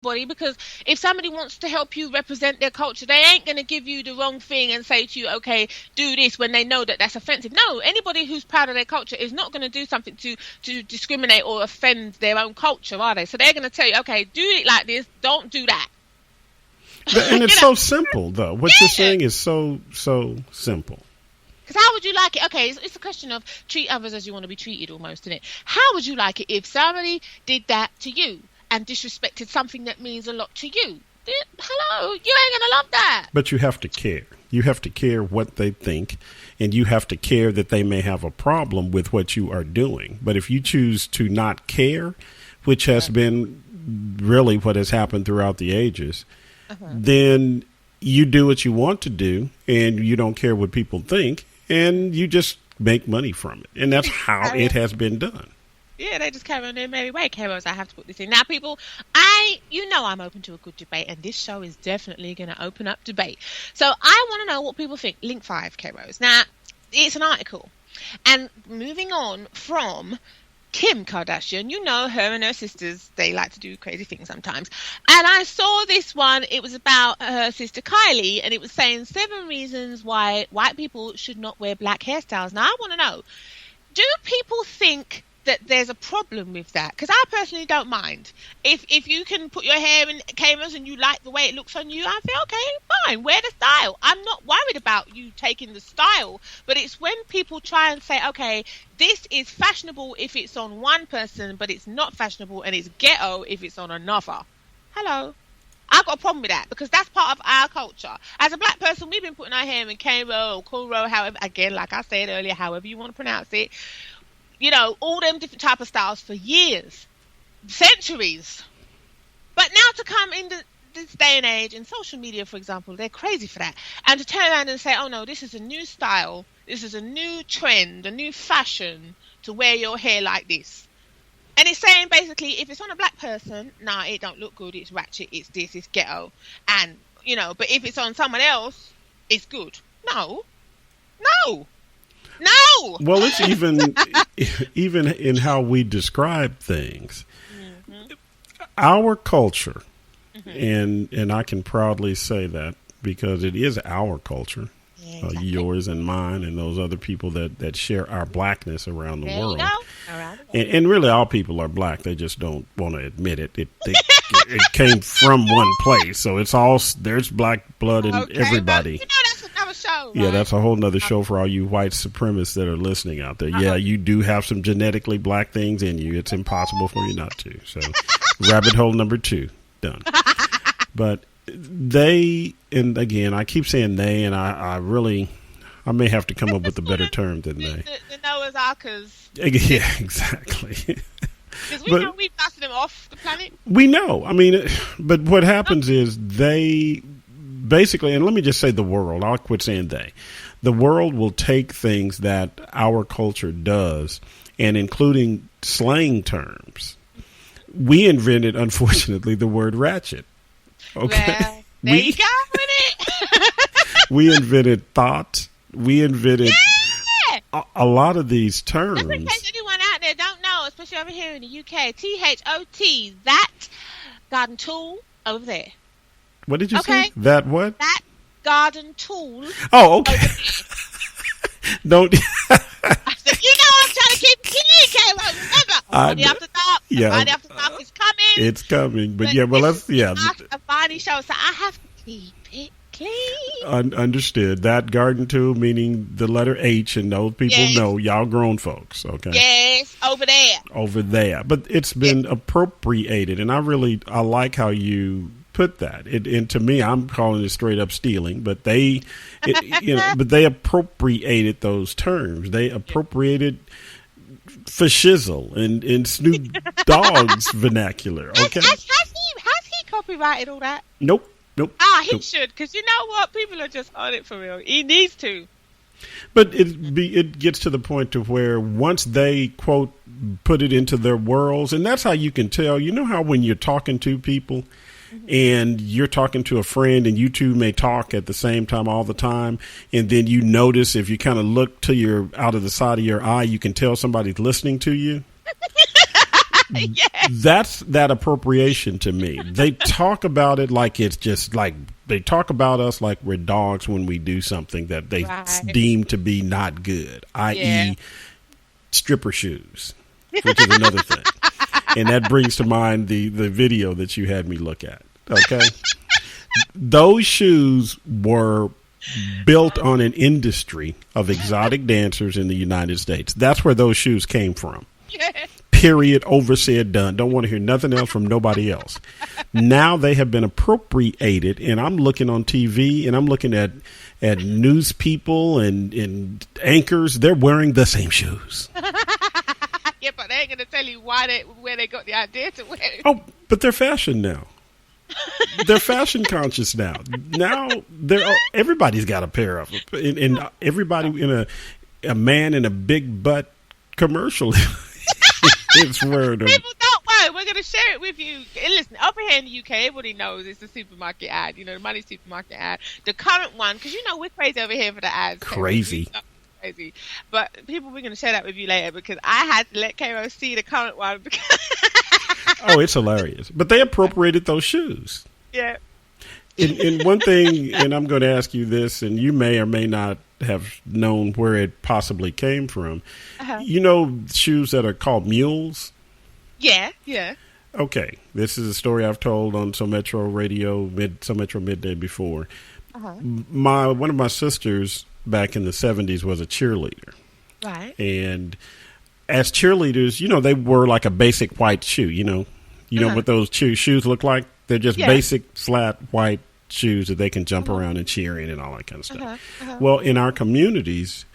because if somebody wants to help you represent their culture, they ain't going to give you the wrong thing and say to you, okay, do this, when they know that that's offensive. No, anybody who's proud of their culture is not going to do something to discriminate or offend their own culture, are they? So they're going to tell you, okay, do it like this, don't do that. And it's so simple, though. What you're saying is so simple. Because how would you like it? Okay, it's a question of treat others as you want to be treated almost, isn't it? How would you like it if somebody did that to you and disrespected something that means a lot to you? Hello, you ain't going to love that. But you have to care. You have to care what they think, and you have to care that they may have a problem with what you are doing. But if you choose to not care, which has been really what has happened throughout the ages, then you do what you want to do, and you don't care what people think, and you just make money from it. And that's how it has been done. Yeah, they just carry on their merry way. K-Rose, I have to put this in. Now, people, I'm open to a good debate, and this show is definitely going to open up debate. So I want to know what people think. Link 5, K-Rose. Now, it's an article. And moving on from Kim Kardashian, you know her and her sisters, they like to do crazy things sometimes. And I saw this one, it was about her sister Kylie, and it was saying 7 reasons why white people should not wear black hairstyles. Now, I want to know, do people think that there's a problem with that? Because I personally don't mind. If you can put your hair in cameras and you like the way it looks on you, I feel okay, fine, wear the style. I'm not worried about you taking the style, but it's when people try and say, okay, this is fashionable if it's on one person, but it's not fashionable and it's ghetto if it's on another. Hello. I've got a problem with that because that's part of our culture. As a black person, we've been putting our hair in K-Row or Cornrow, however, again, like I said earlier, however you want to pronounce it. You know, all them different type of styles for years, centuries. But now to come in this day and age, in social media, for example, they're crazy for that. And to turn around and say, oh, no, this is a new style. This is a new trend, a new fashion to wear your hair like this. And it's saying, basically, if it's on a black person, nah, it don't look good. It's ratchet. It's this. It's ghetto. And, you know, but if it's on someone else, it's good. No. Well, it's even in how we describe things. Mm-hmm. Our culture, and I can proudly say that because it is our culture, exactly. Yours and mine and those other people that share our blackness around the world. And really, all people are black. They just don't want to admit it. It came from one place, so there's black blood in everybody. Show, right? Yeah, that's a whole nother show for all you white supremacists that are listening out there. Yeah, you do have some genetically black things in you. It's impossible for you not to. So, rabbit hole number 2, done. But they, and again, I keep saying they, and I may have to come up with a better term than they. The Noah's Arks. Yeah, exactly. Because we know we've blasted them off the planet. We know. I mean, but what happens is they basically, and let me just say the world, I'll quit saying they. The world will take things that our culture does, and including slang terms. We invented, unfortunately, the word ratchet. Okay. Well, there you go with it. We invented thought. We invented a lot of these terms. Just in case anyone out there don't know, especially over here in the UK, THOT, that garden tool over there. What did you say? That what? That garden tool. Oh, okay. Don't. You know I'm trying to keep clean, remember? Friday after dark. Yeah. Friday after dark is coming. It's coming, but yeah, well, let's Ask-Avani show, so I have to keep it clean. Understood. That garden tool meaning the letter H, and those people know y'all grown folks. Okay. Yes, over there. But it's been appropriated, and I like how you put that. And to me, I'm calling it straight up stealing, but they appropriated those terms. They appropriated for shizzle and Snoop Dogg's vernacular. Okay. Has he copyrighted all that? Nope. He should, because you know what? People are just on it for real. He needs to. But it gets to the point to where once they, quote, put it into their worlds, and that's how you can tell. You know how when you're talking to people and you're talking to a friend and you two may talk at the same time all the time, and then you notice if you kind of look to out of the side of your eye, you can tell somebody's listening to you. Yeah. That's that appropriation to me. They talk about it like it's just like they talk about us like we're dogs when we do something that they deem to be not good, i.e. stripper shoes, which is another thing. And that brings to mind the video that you had me look at. Okay. Those shoes were built on an industry of exotic dancers in the United States. That's where those shoes came from. Yeah. Period. Oversaid. Done. Don't want to hear nothing else from nobody else. Now they have been appropriated, and I'm looking on TV and I'm looking at news people and anchors. They're wearing the same shoes. Yeah, but they ain't going to tell you where they got the idea to wear it. Oh, but they're fashion now. They're fashion conscious now. Now everybody's got a pair of them, and everybody in a man in a big butt commercial is wearing them. People don't worry. We're going to share it with you. And listen, up here in the UK, everybody knows it's the supermarket ad. You know, the money supermarket ad. The current one, because you know we're crazy over here for the ads. Crazy. But people, we're going to share that with you later because I had to let Cairo see the current one. Oh, it's hilarious. But they appropriated those shoes. Yeah. In one thing, and I'm going to ask you this, and you may or may not have known where it possibly came from. Uh-huh. You know shoes that are called mules? Yeah, yeah. Okay. This is a story I've told on Sometro Midday before. Uh-huh. One of my sisters back in the 70s was a cheerleader. Right. And as cheerleaders, you know, they wore like a basic white shoe, you know what those shoes look like? They're just basic, flat, white shoes that they can jump around and cheer in and all that kind of stuff. Well, in our communities,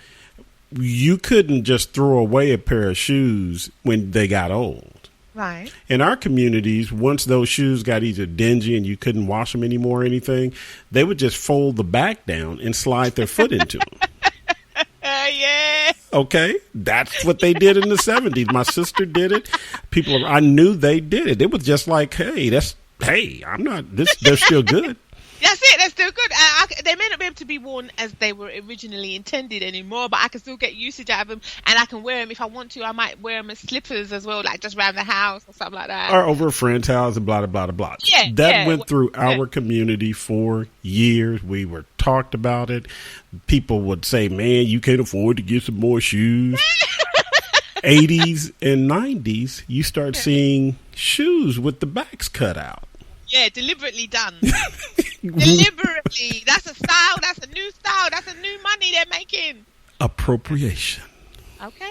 you couldn't just throw away a pair of shoes when they got old. Right. In our communities, once those shoes got either dingy and you couldn't wash them anymore or anything, they would just fold the back down and slide their foot into them. Yeah. Okay, that's what they did in the 70s. My sister did it. I knew they did it. It was just like, they're still good. That's it. They're still good. They may not be able to be worn as they were originally intended anymore, but I can still get usage out of them, and I can wear them if I want to. I might wear them as slippers as well, like just around the house or something like that. Or over a friend's house and blah, blah, blah, blah. Yeah, that went through our community for years. We were talked about it. People would say, man, you can't afford to get some more shoes. 80s and 90s, you start seeing shoes with the backs cut out. Yeah, deliberately done. Deliberately. That's a style. That's a new style. That's a new money they're making. Appropriation. Okay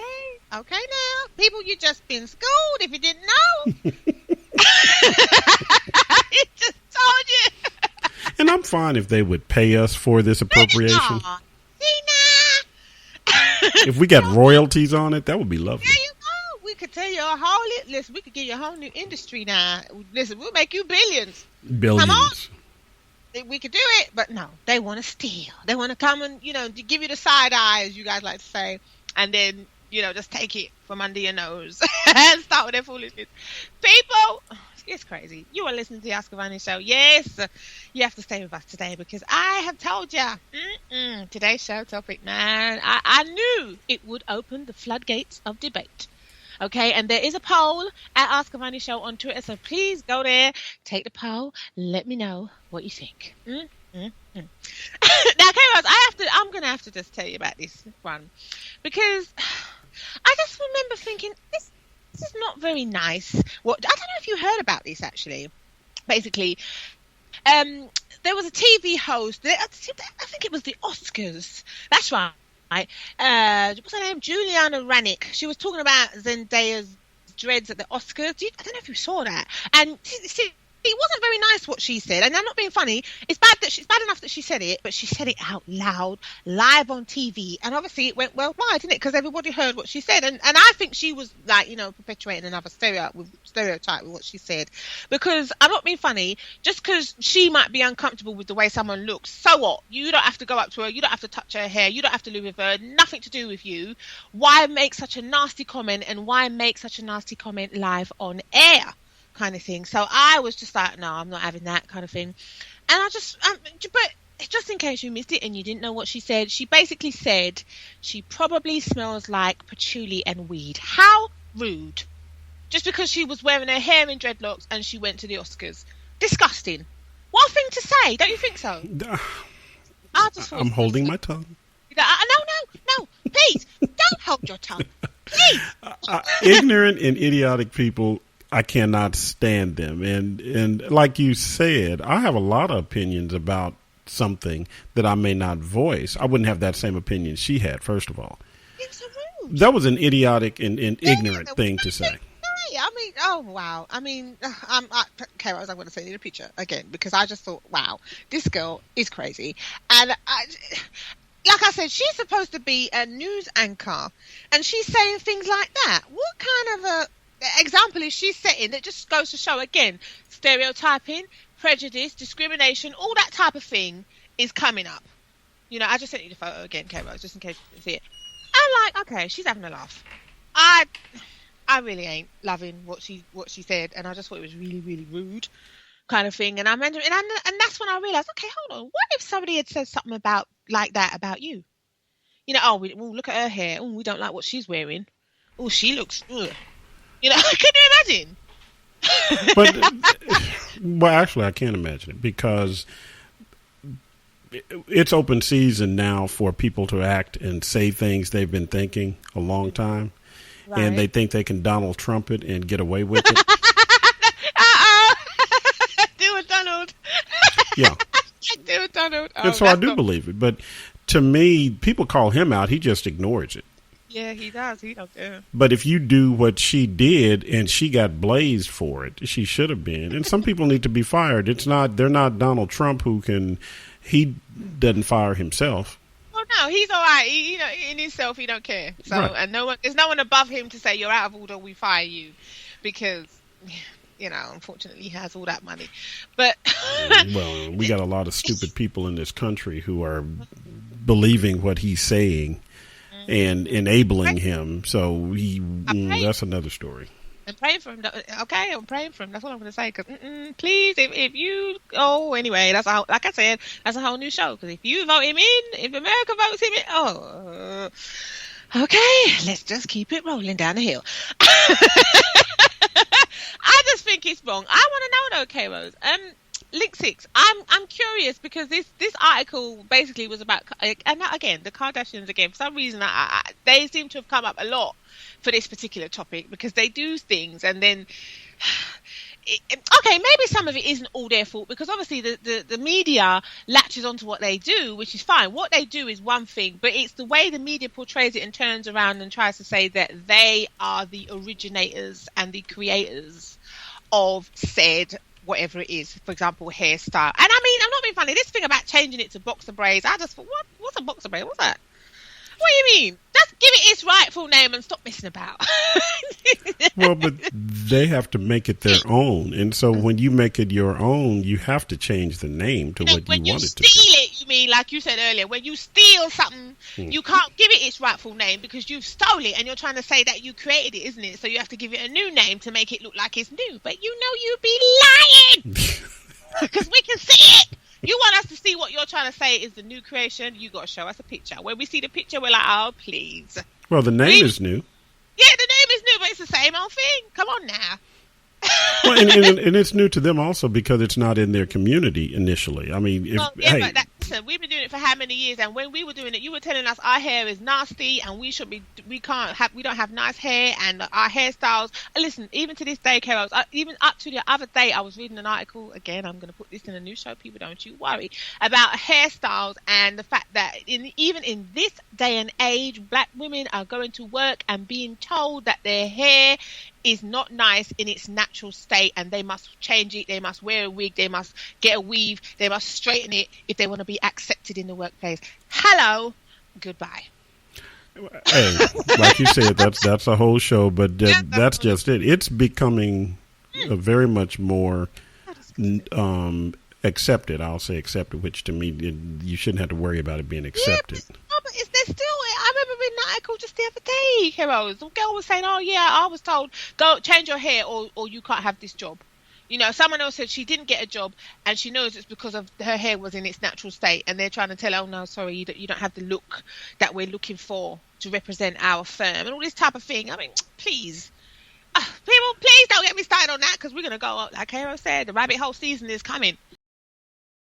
now. People, you just been schooled if you didn't know. It just told you. And I'm fine if they would pay us for this appropriation. If we got royalties on it, that would be lovely. There you go. We could tell you a whole listen. We could give you a whole new industry now. Listen, we'll make you billions. Come on. We could do it, but no, they want to steal. They want to come and, give you the side eye, as you guys like to say, and then, just take it from under your nose and start with their foolishness. People, it's crazy. You are listening to the Ask-Avani Show. Yes, you have to stay with us today because I have told you, today's show topic, man, I knew it would open the floodgates of debate. Okay, and there is a poll at Ask-Avani Show on Twitter, so please go there, take the poll, let me know what you think. Now, Kairos, I'm going to have to just tell you about this one, because I just remember thinking, this is not very nice. I don't know if you heard about this, actually. Basically, there was a TV host, I think it was the Oscars, that's right. What's her name? Juliana Rancic. She was talking about Zendaya's dreads at the Oscars. I don't know if you saw that. And it wasn't very nice what she said. And I'm not being funny. It's bad enough that she said it, but she said it out loud, live on TV. And obviously it went worldwide, didn't it? Because everybody heard what she said. And I think she was perpetuating another stereotype with what she said. Because I'm not being funny. Just because she might be uncomfortable with the way someone looks, so what? You don't have to go up to her. You don't have to touch her hair. You don't have to live with her. Nothing to do with you. Why make such a nasty comment? And why make such a nasty comment live on air? Kind of thing. So I was just like, no, I'm not having that kind of thing. And I just, but just in case you missed it and you didn't know what she said, she basically said she probably smells like patchouli and weed. How rude just because she was wearing her hair in dreadlocks and she went to the Oscars. Disgusting. What a thing to say, don't you think so? I'm holding my tongue. No, please, don't hold your tongue. Please. Ignorant and idiotic people, I cannot stand them. And like you said, I have a lot of opinions about something that I may not voice. I wouldn't have that same opinion she had, first of all. It's so rude. That was an idiotic and ignorant thing to say. I mean, oh, wow. I mean, okay, I was going to say the picture again, because I just thought, wow, this girl is crazy. And like I said, she's supposed to be a news anchor, and she's saying things like that. What kind of a example is she setting that just goes to show, again, stereotyping, prejudice, discrimination, all that type of thing is coming up. You know, I just sent you the photo again, K-Rose, just in case you didn't see it. I'm like, okay, she's having a laugh. I really ain't loving what she said, and I just thought it was really, really rude kind of thing. And I mentioned, and that's when I realised, okay, hold on, what if somebody had said something like that about you? You know, oh, look at her hair. Oh, we don't like what she's wearing. Oh, she looks, ugh. You know, can you imagine? Well, actually, I can't imagine it, because it's open season now for people to act and say things they've been thinking a long time. Right. And they think they can Donald Trump it and get away with it. Do it, Donald. Yeah. Do it, Donald. Oh, and so I do believe it. But to me, people call him out. He just ignores it. Yeah, he does. He don't care. But if you do what she did and she got blazed for it, she should have been. And some people need to be fired. They're not Donald Trump he doesn't fire himself. No, he's all right. He, in himself, he don't care. So, right. And there's no one above him to say you're out of order, we fire you, because, unfortunately, he has all that money. But well, we got a lot of stupid people in this country who are believing what he's saying and enabling him. So that's another story. I'm praying for him. Okay, I'm praying for him. That's what I'm going to say. Because please, if you, anyway, like I said, that's a whole new show. Because if you vote him in, if America votes him in, okay, let's just keep it rolling down the hill. I just think it's wrong. I want to know though, K-Rose. Link 6. I'm curious, because this article basically was about, and again, the Kardashians again. For some reason, they seem to have come up a lot for this particular topic, because they do things and then okay, maybe some of it isn't all their fault, because obviously the media latches onto what they do, which is fine. What they do is one thing, but it's the way the media portrays it and turns around and tries to say that they are the originators and the creators of said whatever it is, for example, hairstyle. And I mean, I'm not being funny, this thing about changing it to boxer braids, I just thought, what's a boxer braid? What's that? What do you mean? Just give it its rightful name and stop messing about. Well, but they have to make it their own. And so when you make it your own, you have to change the name to what you want it to be. When you steal it, you mean, like you said earlier, when you steal something, you can't give it its rightful name because you've stole it and you're trying to say that you created it, isn't it? So you have to give it a new name to make it look like it's new. But you'd be lying because we can see it. You want us to see what you're trying to say is the new creation, you got to show us a picture. When we see the picture, we're like, oh, please. Well, the name is new. Yeah, the name is new, but it's the same old thing. Come on now. Well, and it's new to them also because it's not in their community initially. I mean, but listen, we've been doing it for how many years? And when we were doing it, you were telling us our hair is nasty and we don't have nice hair and our hairstyles. Listen, even to this day, Carol, even up to the other day, I was reading an article. Again, I'm going to put this in a new show. People, don't you worry about hairstyles and the fact that even in this day and age, black women are going to work and being told that their hair is not nice in its natural state and they must change it, they must wear a wig, they must get a weave, they must straighten it if they want to be accepted in the workplace. Hello, goodbye. Hey, like you said, that's a whole show, but that's just it. It's becoming a very much more accepted. I'll say accepted, which to me, you shouldn't have to worry about it being accepted. Yeah, but there's still, I remember reading an article just the other day, Heroes. The girl was saying, oh yeah, I was told, go change your hair or you can't have this job. You know, someone else said she didn't get a job and she knows it's because of her hair was in its natural state and they're trying to tell her, oh no, sorry, you don't have the look that we're looking for to represent our firm and all this type of thing. I mean, please. People, please don't get me started on that because we're gonna go. Like Hero said, the rabbit hole season is coming.